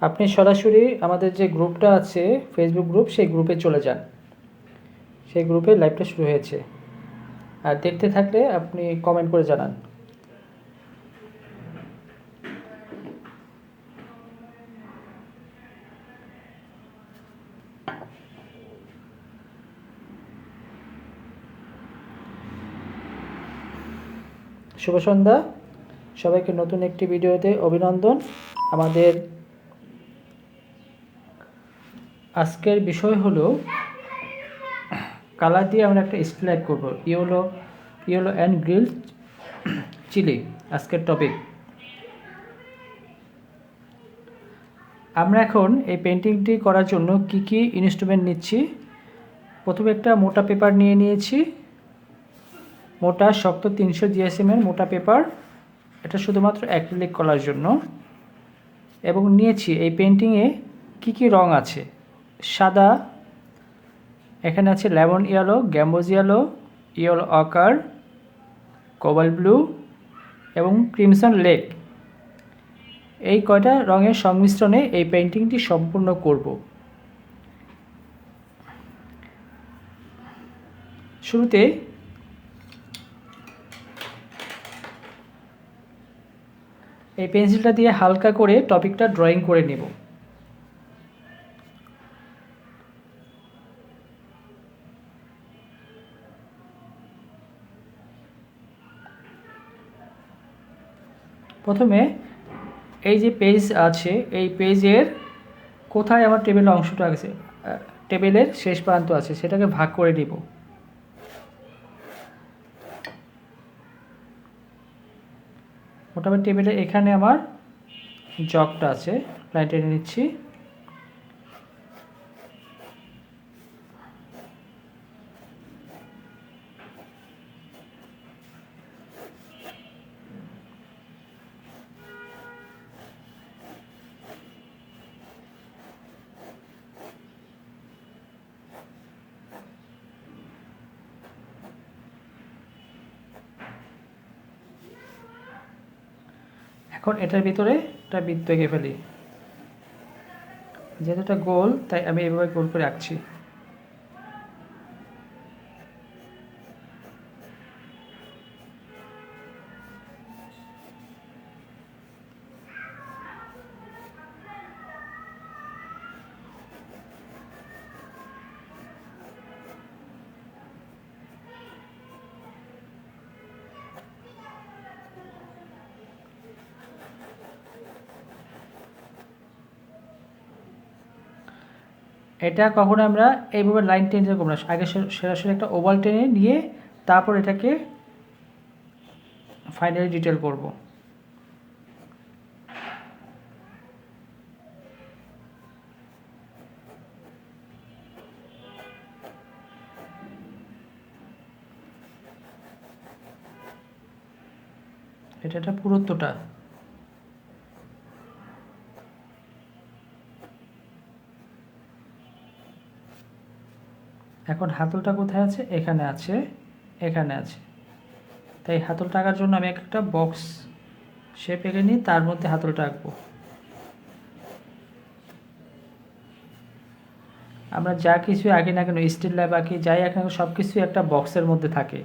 আপনি সরাসরি আমাদের যে গ্রুপটা আছে ফেসবুক গ্রুপ, সেই গ্রুপে চলে যান। সেই গ্রুপে লাইভটা শুরু হয়েছে, আর দেখতে থাকলে আপনি কমেন্ট করে জানান। শুভ সন্ধ্যা সবাইকে, নতুন একটি ভিডিওতে অভিনন্দন। আমাদের আজকের বিষয় হলো কালার দিয়ে আমরা একটা স্টিল লাইফ করবো, ইয়েলো অ্যান্ড গ্রিলড চিলি আজকের টপিক। আমরা এখন এই পেন্টিংটি করার জন্য কি কি ইনস্ট্রুমেন্ট নিচ্ছি। প্রথমে একটা মোটা পেপার নিয়ে নিয়েছি, মোটা শক্ত 300 GSM এর মোটা পেপার, এটা শুধুমাত্র অ্যাক্রিলিক করার জন্য। এবং নিয়েছি এই পেন্টিংয়ে কি কি রং আছে। সাদা, এখানে আছে লেমন ইয়েলো, গ্যাম্বোজ ইয়েলো, ইয়েলো অকার, কোবাল্ট ব্লু এবং ক্রিমসন লেক। এই কয়টা রঙের সংমিশ্রণে এই পেন্টিংটি সম্পূর্ণ করব। শুরুতে এই পেন্সিলটা দিয়ে হালকা করে টপিকটা ড্রয়িং করে নেব। প্রথমে এই যে পেজ আছে, এই পেজের কোথায় আমার টেবিলের অংশটা আছে, টেবিলের শেষ প্রান্ত আছে, সেটাকে ভাগ করে নিব। মোটামুটি টেবিলে এখানে আমার জগটা আছে, লাইন টেনে নিচ্ছি। এখন এটার ভিতরে একটা বৃত্ত এঁকে ফেলি। যেহেতু এটা গোল, তাই আমি এভাবে গোল করে আঁকছি। এটা কখনো আমরা এইভাবে লাইন টেনে করবো না, আগে সরাসরি একটা ওভাল টেনে নিয়ে তারপর এটাকে ফাইনালি ডিটেল করব। এটা পুরুত্বটা। এখন হাতলটা কোথায় আছে? এখানে আছে, এখানে আছে। তাই হাতলটা আঁকার জন্য আমি একটা বক্স শেপ এঁকে নিই, তার মধ্যে হাতলটা আঁকবো। আমরা যা কিছু আঁকি না কেন, স্টিল লাইফ আঁকি, যাই আঁকি না কেন, সব কিছুই একটা বক্সের মধ্যে থাকে।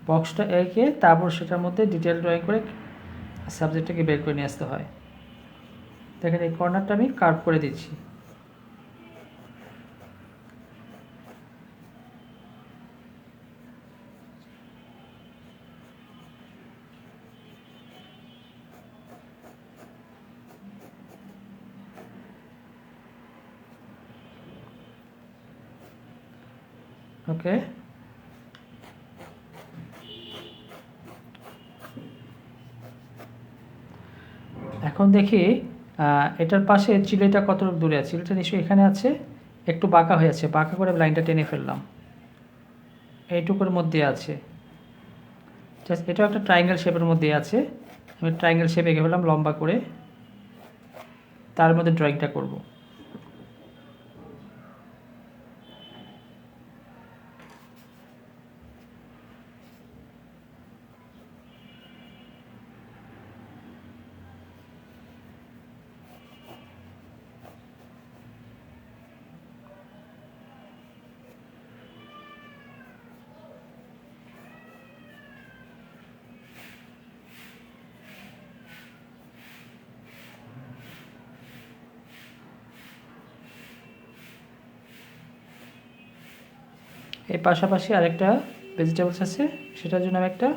বক্সটা এঁকে তারপর সেটার মধ্যে ডিটেল ড্রয়িং করে সাবজেক্টটাকে বের করে নিয়ে আসতে হয়। দেখেন এই কর্নারটা আমি কার্ভ করে দিচ্ছি। ওকে, এখন দেখি এটার পাশে চিলেটা কত দূরে আছে। চিলেটা নিশ্চয়ই এখানে আছে, একটু বাঁকা হয়ে আছে, বাঁকা করে লাইনটা টেনে ফেললাম। এইটুকুর মধ্যে আছে, জাস্ট এটাও একটা ট্রায়াঙ্গেল শেপের মধ্যে আছে। আমি ট্রায়াঙ্গেল শেপ এঁকে ফেললাম লম্বা করে, তার মধ্যে ড্রয়িংটা করব। এই পাশাপাশি আরেকটা ভেজিটেবলস আছে, সেটার জন্য আমি একটা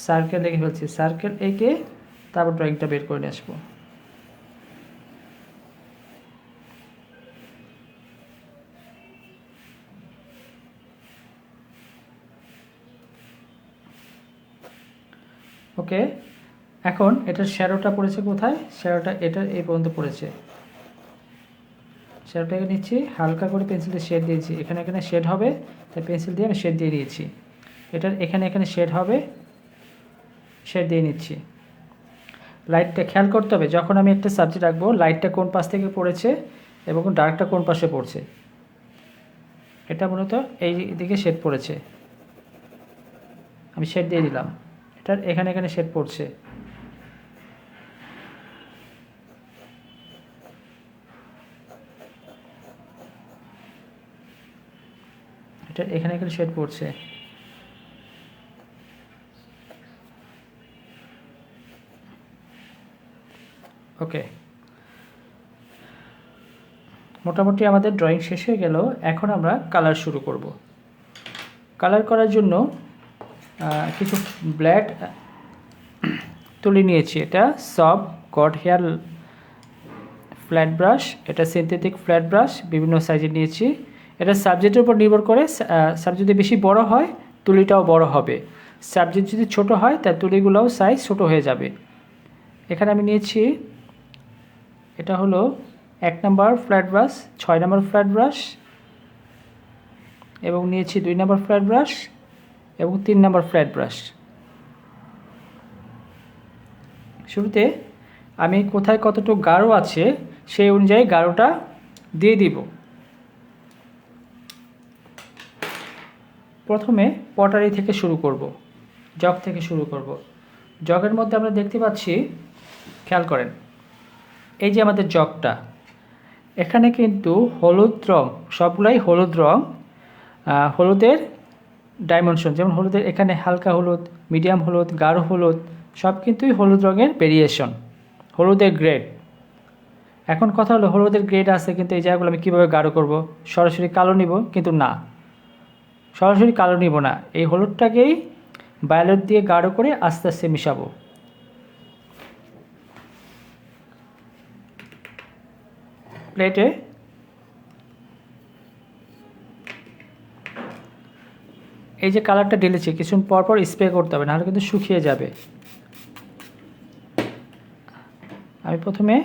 সার্কেল এঁকে ফেলছি। সার্কেল এঁকে তারপর ড্রয়িংটা বের করে নিয়ে আসবো। ওকে, এখন এটার শ্যাডোটা পড়েছে কোথায়? শ্যাডোটা এটা এই পর্যন্ত পড়েছে। শ্যাডোটাকে নিচ্ছি, হালকা করে পেন্সিল দিয়ে শেড দিয়েছি। এখানে এখানে শেড হবে, তাই পেন্সিল দিয়ে আমি শেড দিয়ে দিয়েছি। এটার এখানে এখানে শেড হবে, শেড দিয়ে নিচ্ছি। লাইটটা খেয়াল করতে হবে, যখন আমি একটা সাবজেক্ট রাখবো লাইটটা কোন পাশ থেকে পড়েছে এবং ডার্কটা কোন পাশে পড়ছে। এটা মূলত এই দিকে শেড পড়েছে, আমি শেড দিয়ে দিলাম। এটার এখানে এখানে শেড পড়ছে, এটার এখানে এখানে শেড পড়ছে। ওকে, মোটামুটি আমাদের ড্রয়িং শেষ হয়ে গেল। এখন আমরা কালার শুরু করব। কালার করার জন্য কিছু ব্ল্যাক তুলে নিয়েছি। এটা সব গড হেয়ার ফ্ল্যাট ব্রাশ, এটা সিনথেটিক ফ্ল্যাট ব্রাশ, বিভিন্ন সাইজে নিয়েছি। এটা সাবজেক্টের উপর নির্ভর করে, সাবজেক্ট যদি বেশি বড় হয় তুলিটাও বড় হবে, সাবজেক্ট যদি ছোট হয় তার তুলিগুলোও সাইজ ছোট হয়ে যাবে। এখানে আমি নিয়েছি, এটা হলো 1 number flat brush, 6 number flat brush, এবং নিয়েছি 2 নম্বর ফ্ল্যাট ব্রাশ এবং 3 নম্বর ফ্ল্যাট ব্রাশ। শুরুতে আমি কোথায় কতটুকু গাঢ় আছে সেই অনুযায়ী গাঢ়টা দিয়ে দিব। প্রথমে পটারি থেকে শুরু করব, জগ থেকে শুরু করব। জগের মধ্যে আমরা দেখতে পাচ্ছি, খেয়াল করেন, এই যে আমাদের জগটা, এখানে কিন্তু হলুদ রং, সবগুলাই হলুদ রং। হলুদের ডাইমেনশন, যেমন হলুদের এখানে হালকা হলুদ, মিডিয়াম হলুদ, গাঢ় হলুদ, সব কিন্তু হলুদ রঙের ভেরিয়েশন, হলুদের গ্রেড। এখন কথা হলো হলুদের গ্রেড আছে, কিন্তু এই জায়গাগুলো আমি কীভাবে গাঢ় করব? সরাসরি কালো নিব? কিন্তু না, সরাসরি কালো নিব না, এই হলুদটাকেই ভায়োলেট দিয়ে গাঢ় করে আস্তে আস্তে মিশাবো। প্লেটে এই যে কালারটা ঢেলেছি, কিছুক্ষণ পর পর স্প্রে করতে হবে, নাহলে কিন্তু শুকিয়ে যাবে। আমি প্রথমে,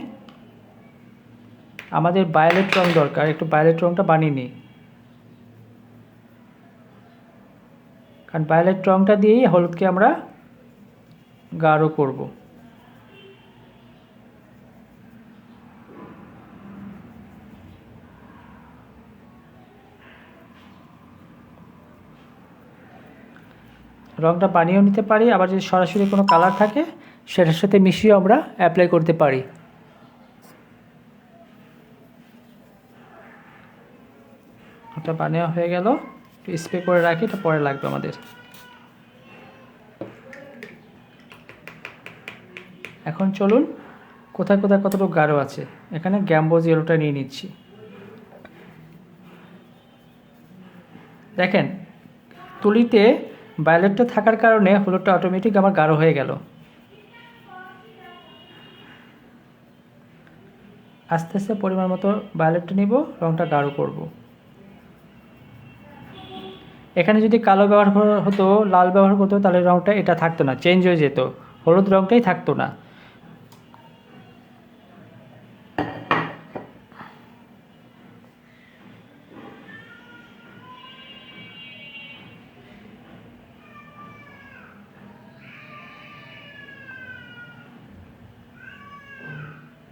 আমাদের ভায়োলেট রং দরকার, একটু ভায়োলেট রংটা বানিয়ে নিই, কারণ ভায়োলেট রংটা দিয়েই হলুদকে আমরা গাঢ় করব। রংটা বানিয়েও নিতে পারি, আবার যদি সরাসরি কোনো কালার থাকে সেটার সাথে মিশিয়ে আমরা অ্যাপ্লাই করতে পারি। ওটা বানিয়ে হয়ে গেল, একটু স্প্রে করে রাখি, এটা পরে লাগবে আমাদের। এখন চলুন কোথায় কোথায় কতটুকু গাঢ় আছে, এখানে গ্যাম্বোজ ইয়েলোটা নিয়ে নিচ্ছি। দেখেন তুলিতে ভায়োলেটটা থাকার কারণে হলুদটা অটোমেটিক আমার গাঢ় হয়ে গেল। আস্তে আস্তে পরিমাণ মতো ভায়োলেটটা নিব, রংটা গাঢ় করব। এখানে যদি কালো ব্যবহার হতো, লাল ব্যবহার করতো, তাহলে রংটা এটা থাকতো না, চেঞ্জ হয়ে যেত, হলুদ রংটাই থাকতো না।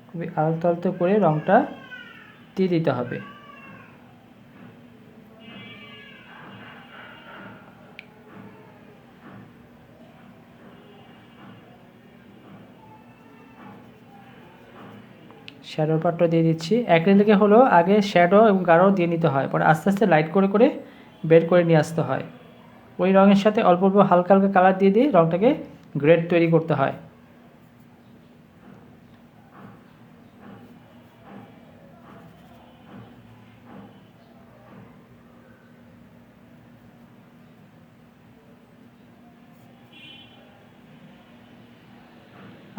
খুবই আলতো আলতো করে রংটা দিয়ে দিতে হবে। শ্যাডোর পার্টটা দিয়ে দিচ্ছি। অ্যাক্রিলিকে হলো আগে শ্যাডো এবং গাঢ় দিয়ে নিতে হয়, পরে আস্তে আস্তে লাইট করে করে বের করে নিয়ে আসতে হয়। ওই রঙের সাথে অল্প অল্প হালকা হালকা কালার দিয়ে দিয়ে রংটাকে গ্রেড তৈরি করতে হয়।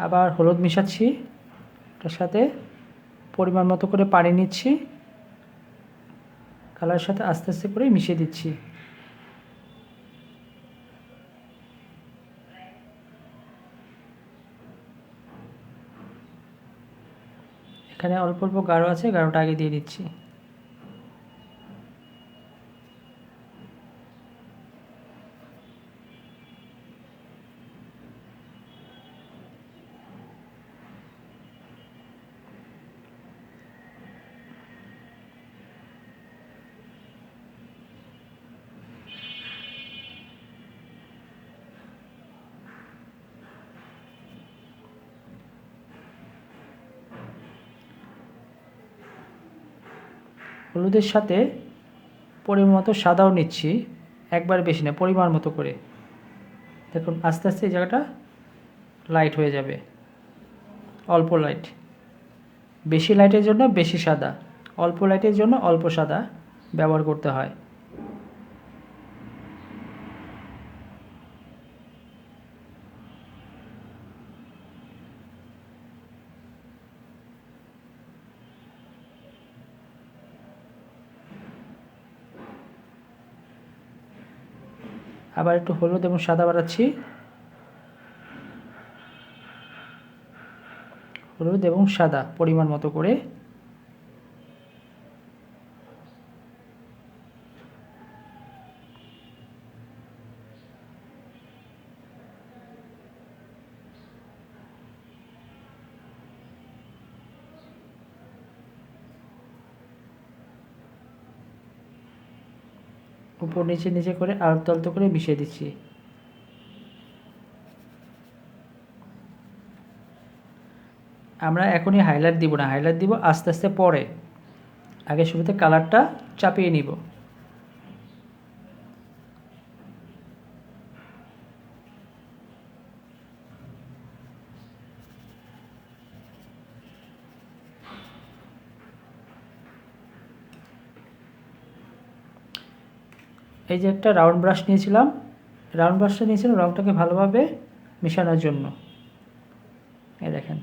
আবার হলুদ মিশাচ্ছি, তার সাথে পরিমাণ মতো করে পানি নিচ্ছি, কালারের সাথে আস্তে আস্তে করে মিশিয়ে দিচ্ছি। এখানে অল্প অল্প গাঢ় আছে, গাঢ়টা আগে দিয়ে দিচ্ছি। হলুদের সাথে পরিমাণ মতো সাদাও নিচ্ছি, একবার বেশি না, পরিমাণ মতো করে। দেখুন আস্তে আস্তে এই জায়গাটা লাইট হয়ে যাবে, অল্প লাইট। বেশি লাইটের জন্য বেশি সাদা, অল্প লাইটের জন্য অল্প সাদা ব্যবহার করতে হয়। আবার একটু হলুদ এবং সাদা বাড়াচ্ছি, হলুদ এবং সাদা পরিমাণ মতো করে। উপর নিচে নিচে করে আলতো আলতো করে মিশিয়ে দিচ্ছি। আমরা এখনই হাইলাইট দিব না, হাইলাইট দিব আস্তে আস্তে পরে। আগে শুরুতে কালারটা চাপিয়ে নিব। এই যে একটা রাউন্ড ব্রাশ নিয়েছিলাম, রাউন্ড ব্রাশটা নিয়েছিলাম রঙটাকে ভালোভাবে মেশানোর জন্য। এই দেখেন,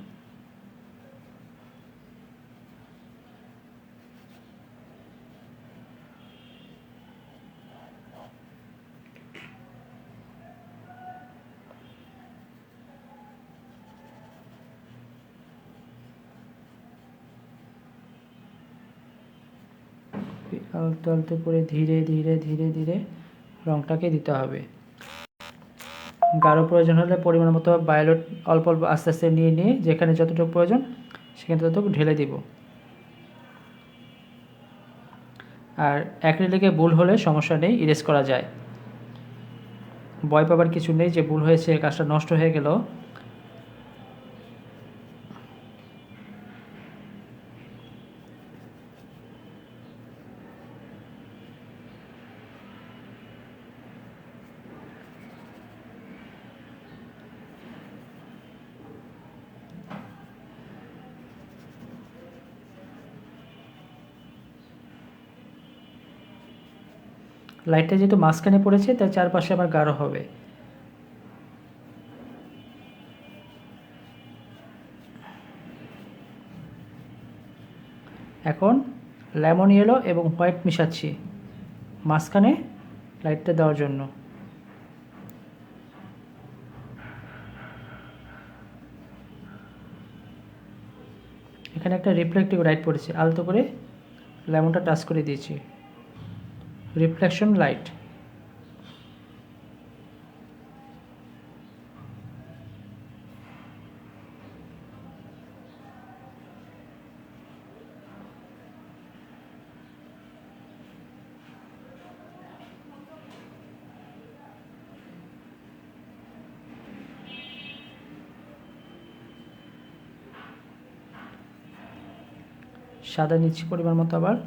আলতো আলতো করে ধীরে ধীরে ধীরে ধীরে রঙটাকে দিতে হবে। গাঢ় প্রয়োজন হলে পরিমাণ মতো ভায়োলেট অল্প অল্প আস্তে আস্তে নিয়ে নিয়ে যেখানে যতটুকু প্রয়োজন সেখানে ততটুকু ঢেলে দিব। আর অ্যাক্রিলিকে ভুল হলে সমস্যা নেই, ইরেজ করা যায়। ভয় পাবার কিছু নেই যে ভুল হয়েছে, কাজটা নষ্ট হয়ে গেল। লাইটটা যেহেতু মাঝখানে পড়েছে তাই চারপাশে আবার গাঢ় হবে। এখন লেমন ইয়েলো এবং হোয়াইট মিশাচ্ছি মাঝখানে লাইটটা দেওয়ার জন্য। এখানে একটা রিফ্লেক্টিভ লাইট পড়েছে, আলতো করে লেমনটা টাচ করে দিয়েছি, রিফ্লেকশন লাইট। সাদা নিচ্ছি পরিমাণ মতো আবার।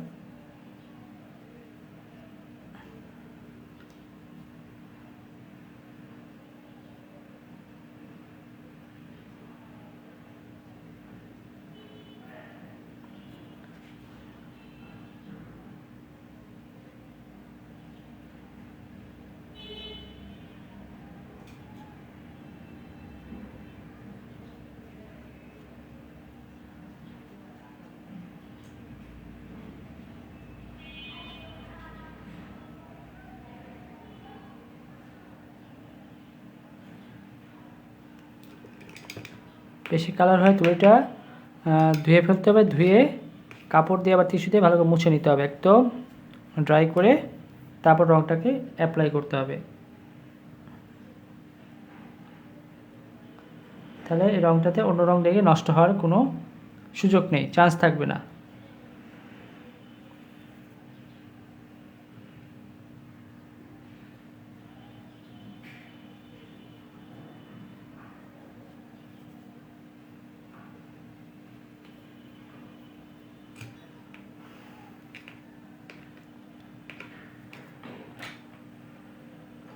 বেশি কালার হয় তুলিটা ধুয়ে ফেলতে হবে, ধুয়ে কাপড় দিয়ে আবার টিস্যু দিয়ে ভালো করে মুছে নিতে হবে, একদম ড্রাই করে তারপর রঙটাকে অ্যাপ্লাই করতে হবে। তাহলে এই রঙটাতে অন্য রঙ লেগে নষ্ট হওয়ার কোনো সুযোগ নেই, চান্স থাকবে না।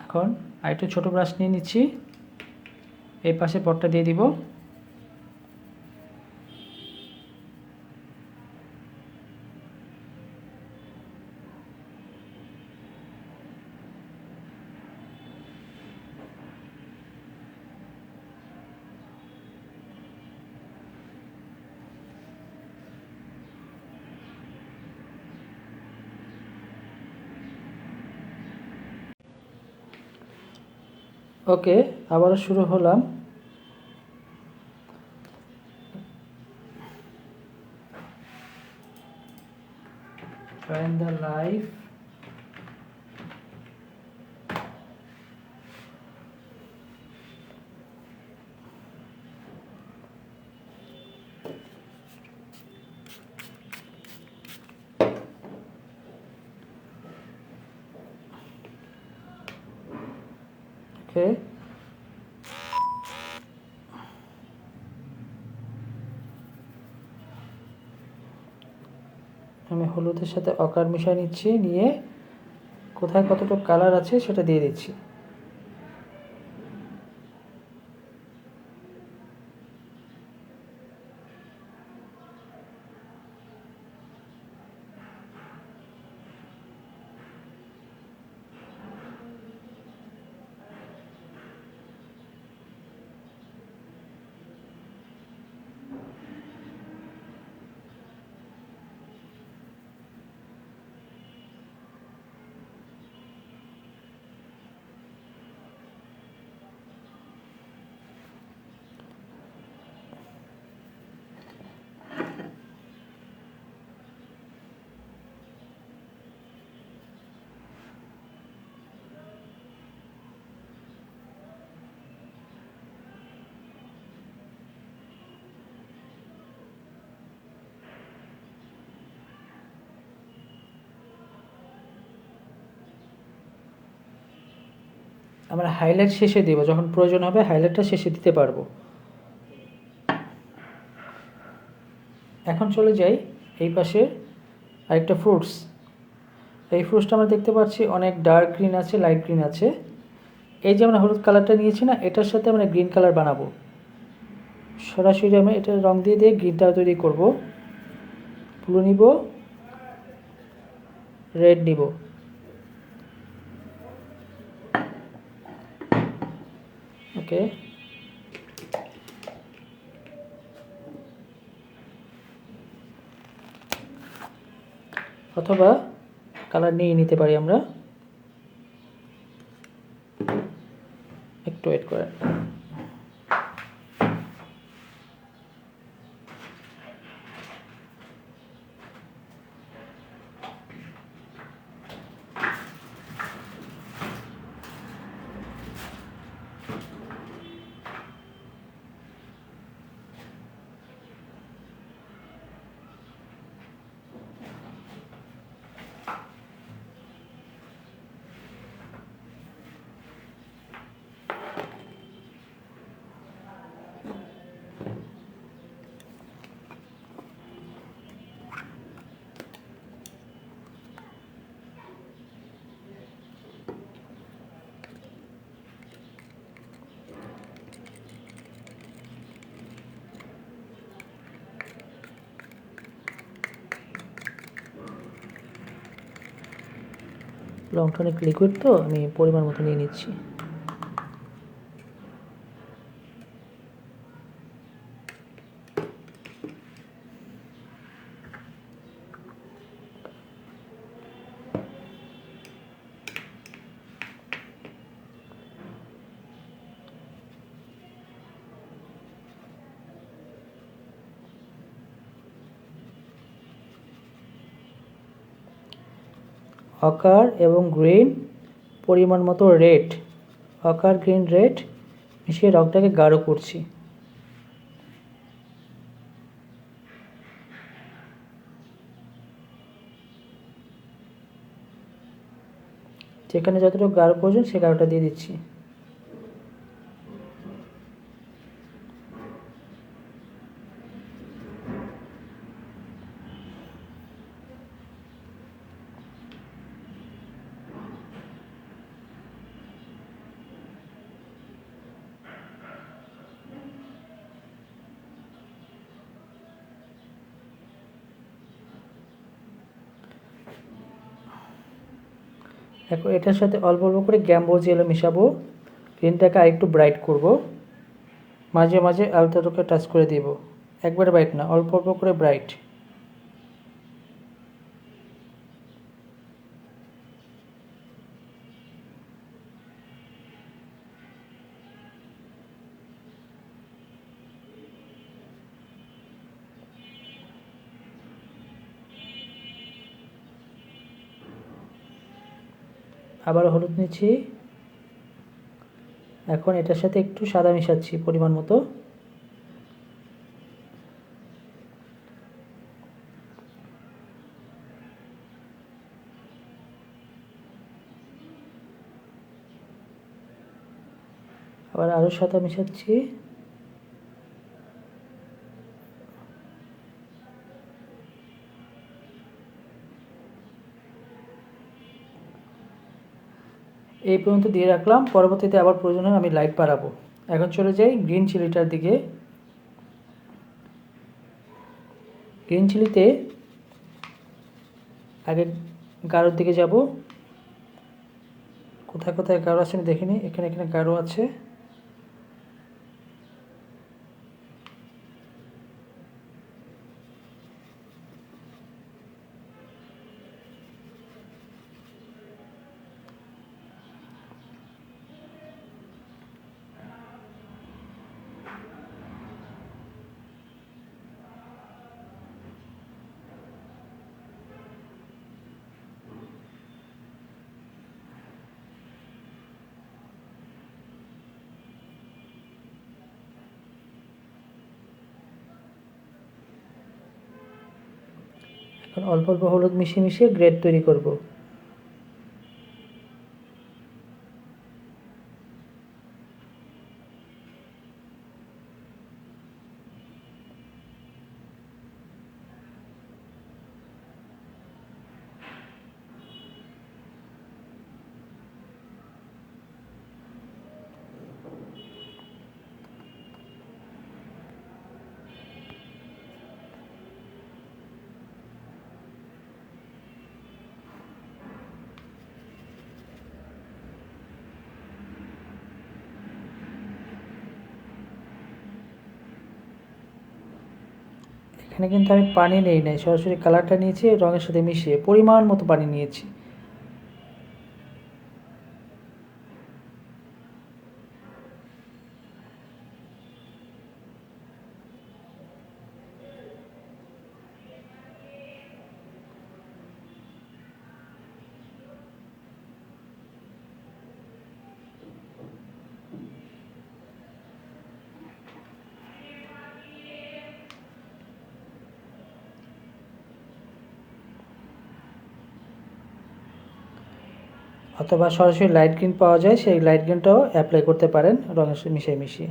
এখন আরেকটা ছোটো ব্রাশ নিয়ে নিচ্ছি, এই পাশে পটটা দিয়ে দিব। ওকে, আবারও শুরু হলাম। Find the life. Okay. আমি হলুদের সাথে অকার মিশিয়ে নিচ্ছি, নিয়ে কোথায় কতটুকু কালার আছে সেটা দিয়ে দিচ্ছি। আমরা হাইলাইট শেষে দেব, যখন প্রয়োজন হবে হাইলাইটটা শেষে দিতে পারবো। এখন চলে যাই এই পাশে আরেকটা ফ্রুটস। এই ফ্রুটসটা আমরা দেখতে পাচ্ছি অনেক ডার্ক গ্রিন আছে, লাইট গ্রিন আছে। এই যে আমরা হলুদ কালারটা নিয়েছি না, এটার সাথে আমরা গ্রিন কালার বানাবো। সরাসরি আমি এটা রং দিয়ে দিয়ে গ্রিনটা তৈরি করব। ব্লু নিব, রেড নিব। ওকে, অথবা কালার নিয়ে নিতে পারি আমরা, একটু ওয়েট করেন। রংটা অনেক লিকুইড তো আমি পরিমাণ মতো নিয়ে নিচ্ছি। অকার এবং গ্রিন, পরিমাণ মতো রেড, অকার গ্রিন রেড মিশিয়ে রঙটাকে গাঢ় করছি। যেখানে যতটুকু গাঢ় প্রয়োজন সে গাঢ়টা দিয়ে দিচ্ছি। এখন এটার সাথে অল্প অল্প করে গ্যাম্বো জেলও মেশাবো। গ্রিনটাকে আরেকটু ব্রাইট করব। মাঝে মাঝে আলতোটাকে টাচ করে দেব, একবারে ব্রাইট না, অল্প অল্প করে ব্রাইট। আবার হলুদ নিচ্ছি। এখন এটার সাথে একটু সাদা মিশাচ্ছি পরিমাণ মতো। আবার আরও সাদা মিশাচ্ছি। এই পর্যন্ত দিয়ে রাখলাম, পরবর্তীতে আবার প্রয়োজন হয় আমি লাইট বাড়াবো। এখন চলে যাই গ্রিন চিলিটার দিকে। গ্রিন চিলিতে আগে গাঢ়র দিকে যাব। কোথায় কোথায় গাঢ় আছে আমি দেখিনি, এখানে এখানে গাঢ় আছে। এখন অল্প অল্প হলুদ মিশিয়ে মিশিয়ে গ্রেড তৈরি করব। এখানে কিন্তু আমি পানি নেই নাই, সরাসরি কালারটা নিয়েছি রঙের সাথে মিশিয়ে পরিমাণ মতো পানি নিয়েছি। অথবা সরাসরি লাইট গ্রিন পাওয়া যায়, সেই লাইট গ্রিনটাও অ্যাপ্লাই করতে পারেন রঙের সাথে মিশিয়ে মিশিয়ে।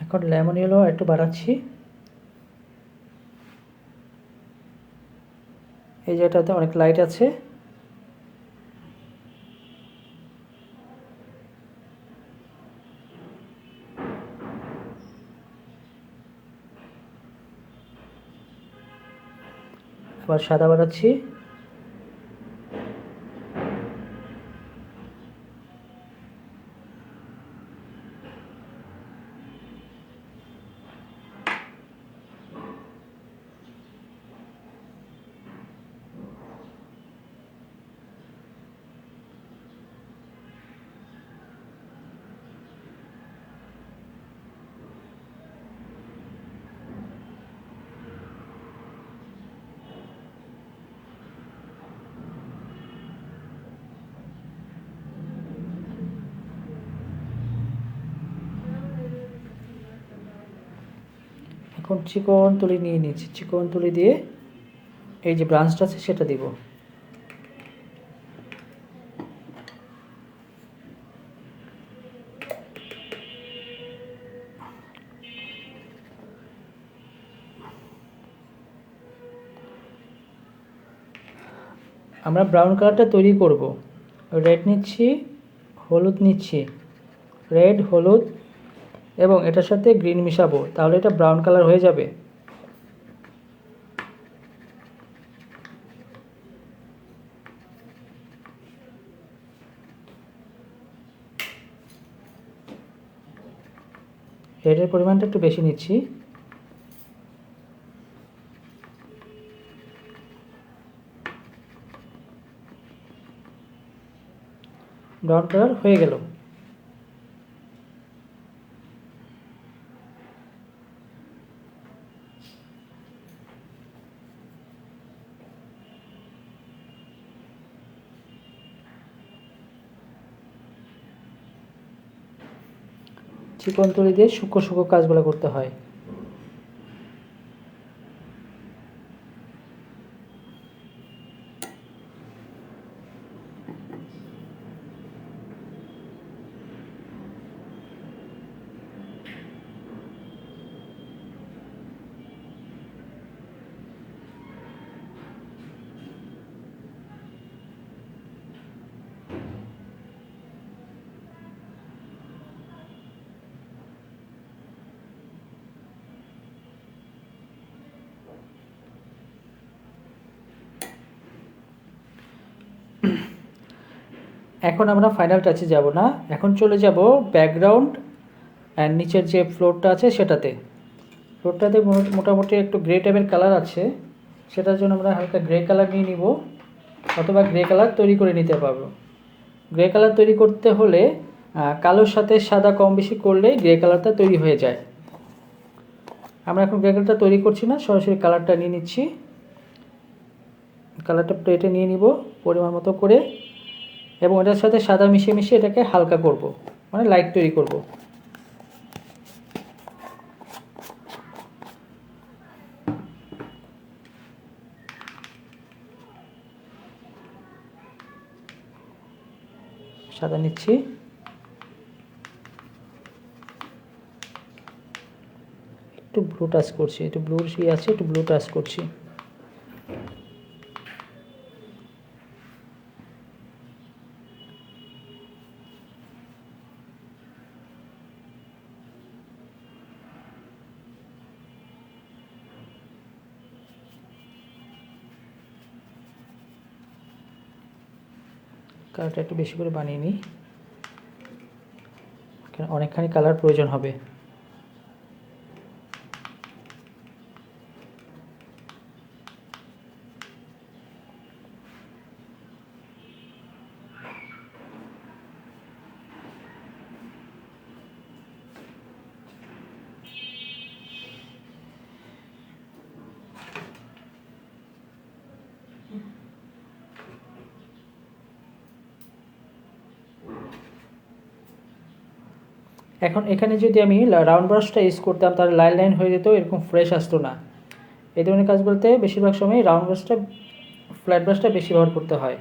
এখন লেমন ইয়েলো একটু বাড়াচ্ছি। এই জায়গাটাতে অনেক লাইট আছে। আবার সাদা বানাচ্ছি। এখন চিকন তুলি নিয়ে নিচ্ছি, চিকন তুলি দিয়ে এই যে ব্রাঞ্চটা আছে সেটা দিব। আমরা ব্রাউন কালারটা তৈরি করব। রেড নিচ্ছি, হলুদ নিচ্ছি, রেড হলুদ এবং এটার সাথে গ্রিন মিশাবো, তাহলে এটা ব্রাউন কালার হয়ে যাবে। রেডের পরিমাণটা একটু বেশি নিচ্ছি। ব্রাউন কালার হয়ে গেল। চিকন তুলি দিয়ে সূক্ষ্ম সূক্ষ্ম কাজগুলো করতে হয়। এখন আমরা ফাইনাল টাচে যাব না, এখন চলে যাব ব্যাকগ্রাউন্ড অ্যান্ড নিচের যে ফ্লোরটা আছে সেটাতে। ফ্লোরটাতে মোটামুটি একটু গ্রে টাইপের কালার আছে, সেটার জন্য আমরা হালকা গ্রে কালার নিয়ে নিব, অথবা গ্রে কালার তৈরি করে নিতে পারবো। গ্রে কালার তৈরি করতে হলে কালোর সাথে সাদা কম বেশি করলে গ্রে কালারটা তৈরি হয়ে যায়। আমরা এখন গ্রে কালারটা তৈরি করছি না, সরাসরি কালারটা নিয়ে নিচ্ছি। কালারটা প্লেটে নিয়ে নিব পরিমাণ মতো করে, এবং এটার সাথে সাদা মিশিয়ে মিশিয়ে এটাকে হালকা করব, মানে লাইট তৈরি করব। সাদা নিচ্ছি, একটু ব্লু টাচ করছি, একটু ব্লু আছে, একটু ব্লু টাচ করছি। কালারটা একটু বেশি করে বানিয়ে নিই, অনেকখানি কালার প্রয়োজন হবে। এখন এখানে যদি আমি রাউন্ড ব্রাশটা ইউজ করতাম তাহলে লাইন লাইন হয়ে যেত, এরকম ফ্রেশ আসতো না। এই ধরনের কাজগুলোতে বেশিরভাগ সময় রাউন্ড ব্রাশটা, ফ্ল্যাট ব্রাশটা বেশি ব্যবহার করতে হয়।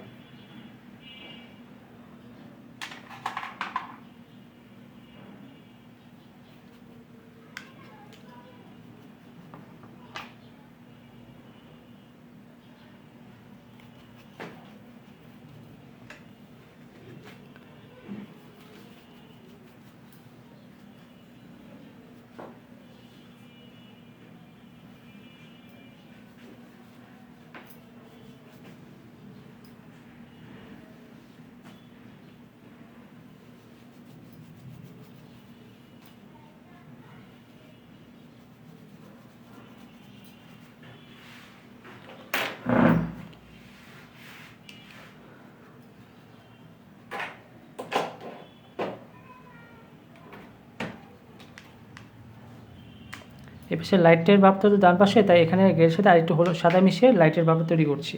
এই পাশে লাইটের ভাবটা তো ডান পাশে, তাই এখানে গ্রের সাথে আরেকটু হলো সাদা মিশিয়ে লাইটের ভাবটা তৈরি করছি।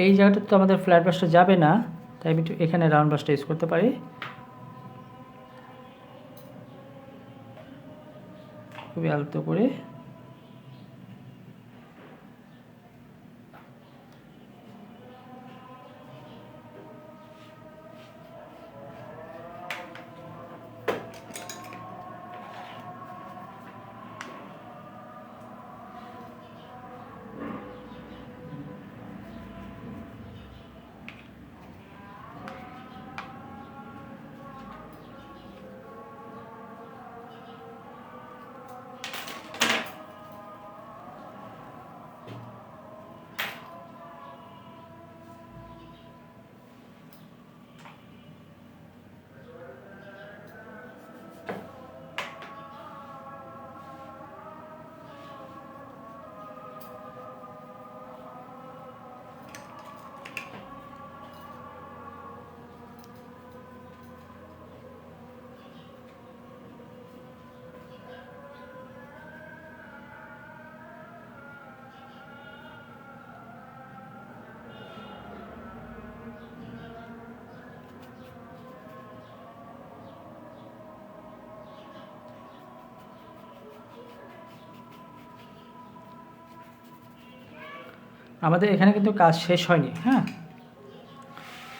এই জায়গাটা তো আমাদের ফ্ল্যাট ব্রাশটা যাবে না, তাই আমি এখানে রাউন্ড ব্রাশটা ইউজ করতে পারি। খুবই আলতো করে আমাদের এখানে কিন্তু কাজ শেষ হয়নি। হ্যাঁ,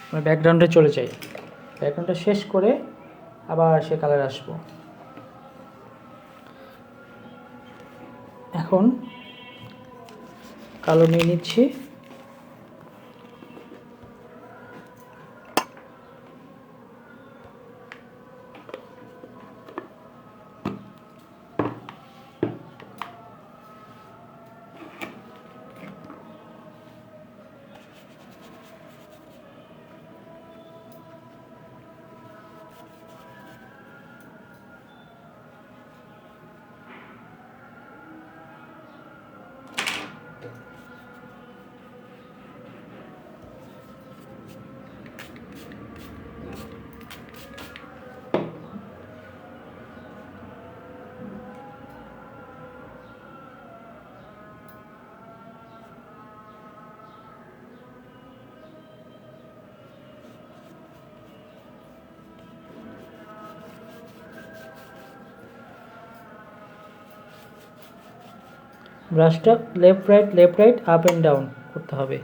আমরা ব্যাকগ্রাউন্ডে চলে যাই। ব্যাকগ্রাউন্ডটা শেষ করে আবার সে কালার আসবো। এখন কালো নিয়ে নিচ্ছি। ব্রাশটা left right up and down করতে হবে।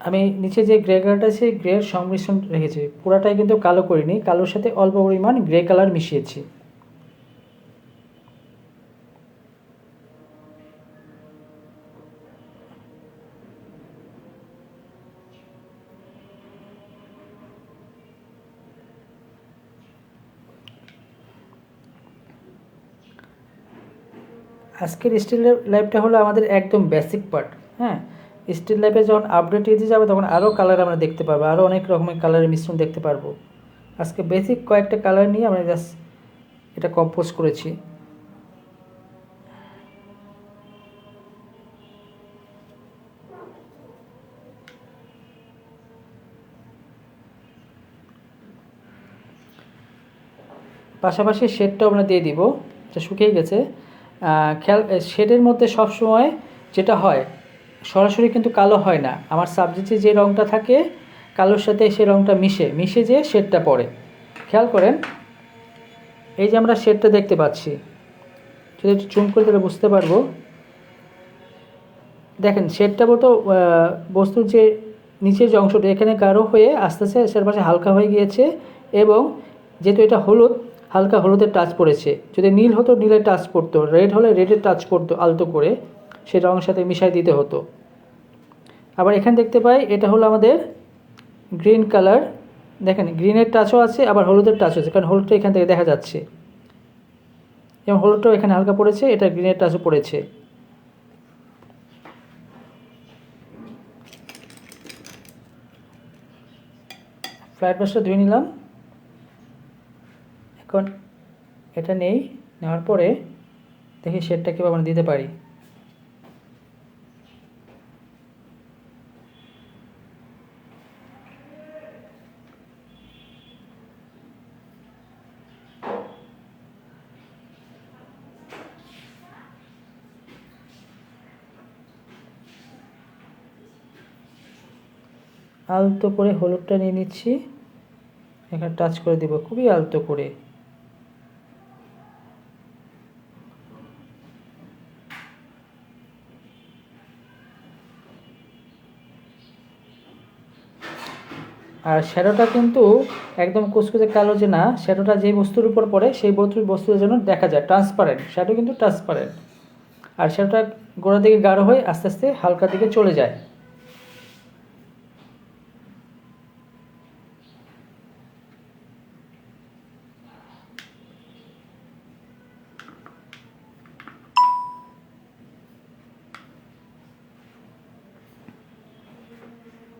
আমি নিচে যে গ্রে কালারটা আছে গ্রের সংমিশ্রণ রেখেছি, পুরাটাই কিন্তু কালো করিনি, কালোর সাথে অল্প পরিমাণ গ্রে কালার মিশিয়েছি। আজকের স্টিল লাইফটা হলো আমাদের একদম বেসিক পার্ট। হ্যাঁ, স্টিল লাইফে যখন আপডেট এতে যাবে তখন আরও কালার আমরা দেখতে পারবো, আরও অনেক রকমের কালারের মিশ্রণ দেখতে পারবো। আজকে বেসিক কয়েকটা কালার নিয়ে আমরা জাস্ট এটা কম্পোজ করেছি। পাশাপাশি শেডটাও আমরা দিয়ে দিব, এটা শুকিয়ে গেছে। খেয়াল, শেডের মধ্যে সবসময় যেটা হয় সরাসরি কিন্তু কালো হয় না, আমার সাবজেক্টে যে রঙটা থাকে কালোর সাথে সেই রঙটা মিশে যে শেডটা পড়ে। খেয়াল করেন, এই যে আমরা শেডটা দেখতে পাচ্ছি, যদি একটু জুম করে তাহলে বুঝতে পারবো। দেখেন শেডটা বলতো বস্তুর যে নিচের যে অংশটা এখানে গাঢ় হয়ে আস্তে আস্তে চারপাশে হালকা হয়ে গিয়েছে, এবং যেহেতু এটা হলুদ, হালকা হলুদের টাচ পড়েছে। যদি নীল হতো নীলের টাচ পড়তো, রেড হলে রেডের টাচ পড়তো আলতো করে, সে রঙের সাথে মিশাই দিতে হতো। আবার এখানে দেখতে পাই এটা হলো আমাদের গ্রিন কালার। দেখেন গ্রিনের টাচও আছে, আবার হলুদের টাচও আছে, কারণ হলুদটা এখান থেকে দেখা যাচ্ছে, এবং হলুদটাও এখানে হালকা পড়েছে, এটা গ্রিনের টাচও পড়েছে। ফ্লাইট ব্রাশটা ধুয়ে নিলাম। এখন এটা নেওয়ার পরে দেখি শেডটা কীভাবে আমরা দিতে পারি। আলতো করে হলুদটা নিয়ে নিচ্ছি, এখানে টাচ করে দিব খুবই আলতো করে। আর শ্যাডোটা কিন্তু একদম কুচকুচে কালো যে না, শ্যাডোটা যেই বস্তুর উপর পড়ে সেই বস্তুর জন্য দেখা যায় ট্রান্সপারেন্ট, শ্যাডো কিন্তু ট্রান্সপারেন্ট। আর শ্যাডোটা গোড়ার দিকে গাঢ় হয়ে আস্তে আস্তে হালকা দিকে চলে যায়।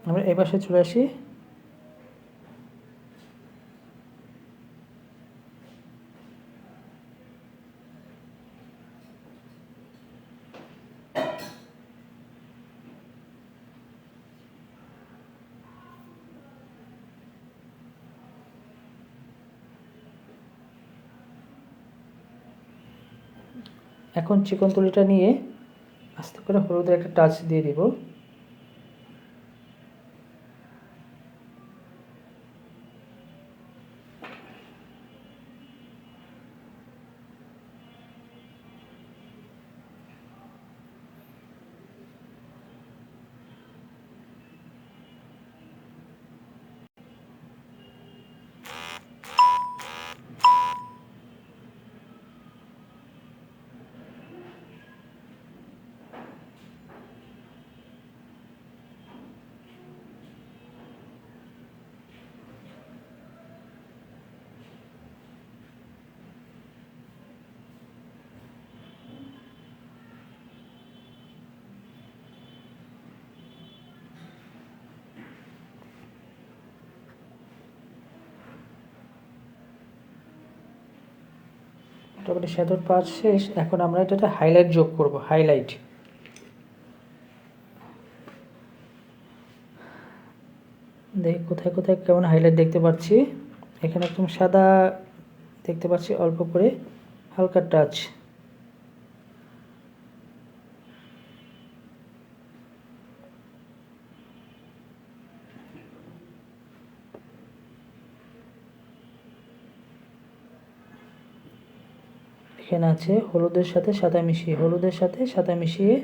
আমরা এই পাশে চলে আসি। এখন চিকন তুলিটা নিয়ে আস্তে করে হলুদের একটা টাচ দিয়ে দিব। মোটামুটি শ্যাডোর পার্ট শেষ। এখন আমরা এটাতে হাইলাইট যোগ করব, হাইলাইট। দেখি কোথায় কোথায় কেমন হাইলাইট দেখতে পাচ্ছি। এখানে একদম সাদা দেখতে পাচ্ছি, অল্প করে হালকা টাচ। এখানে আছে হলুদের সাথে সাদা মিশিয়ে, হলুদের সাথে সাদা মিশিয়ে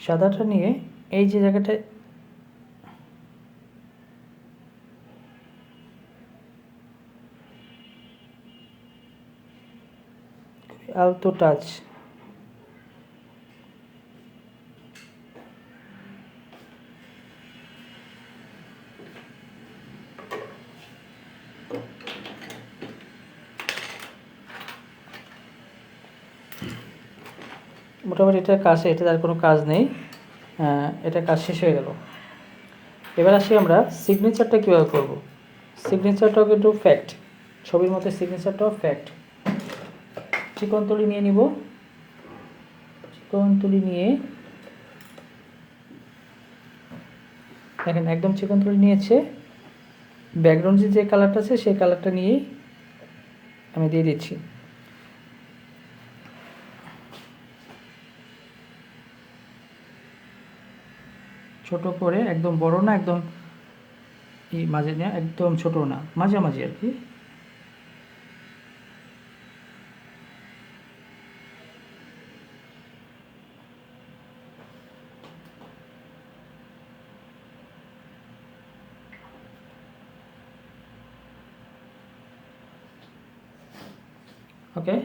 সাদাটা নিয়ে এই যে জায়গাটায় আলতো টাচ, মোটামুটি এটা কাজ, এটা আর কোনো কাজ নেই, এটা কাজ শেষ হয়ে গেল। এবার আসি আমরা সিগনেচারটা কীভাবে করব। সিগনেচারটাও কিন্তু ফ্যাক্ট, ছবির মতো সিগনেচারটাও ফ্যাক্ট। চিকন তুলি নিয়ে নিব, চিকন তুলি নিয়ে দেখেন একদম চিকন তুলি নিয়েছে, ব্যাকগ্রাউন্ডে যে কালারটা আছে সেই কালারটা নিয়েই আমি দিয়ে দিচ্ছি। ছোট করে, একদম বড় না, একদম এই মাঝে না, একদম ছোট না, মাঝামাঝি আর কি। ওকে,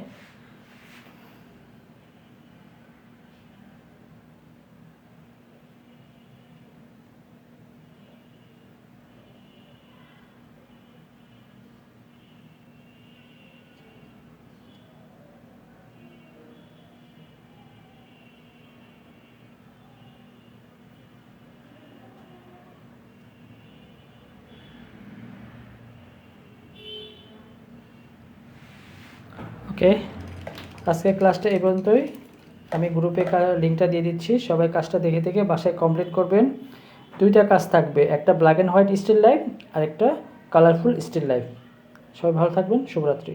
ওকে, আজকের ক্লাসটা এই পর্যন্তই। আমি গ্রুপে লিঙ্কটা দিয়ে দিচ্ছি, সবাই কাজটা দেখে দেখে বাসায় কমপ্লিট করবেন। দুইটা কাজ থাকবে, একটা black and white still life আর একটা কালারফুল স্টিল লাইফ। সবাই ভালো থাকবেন, শুভরাত্রি।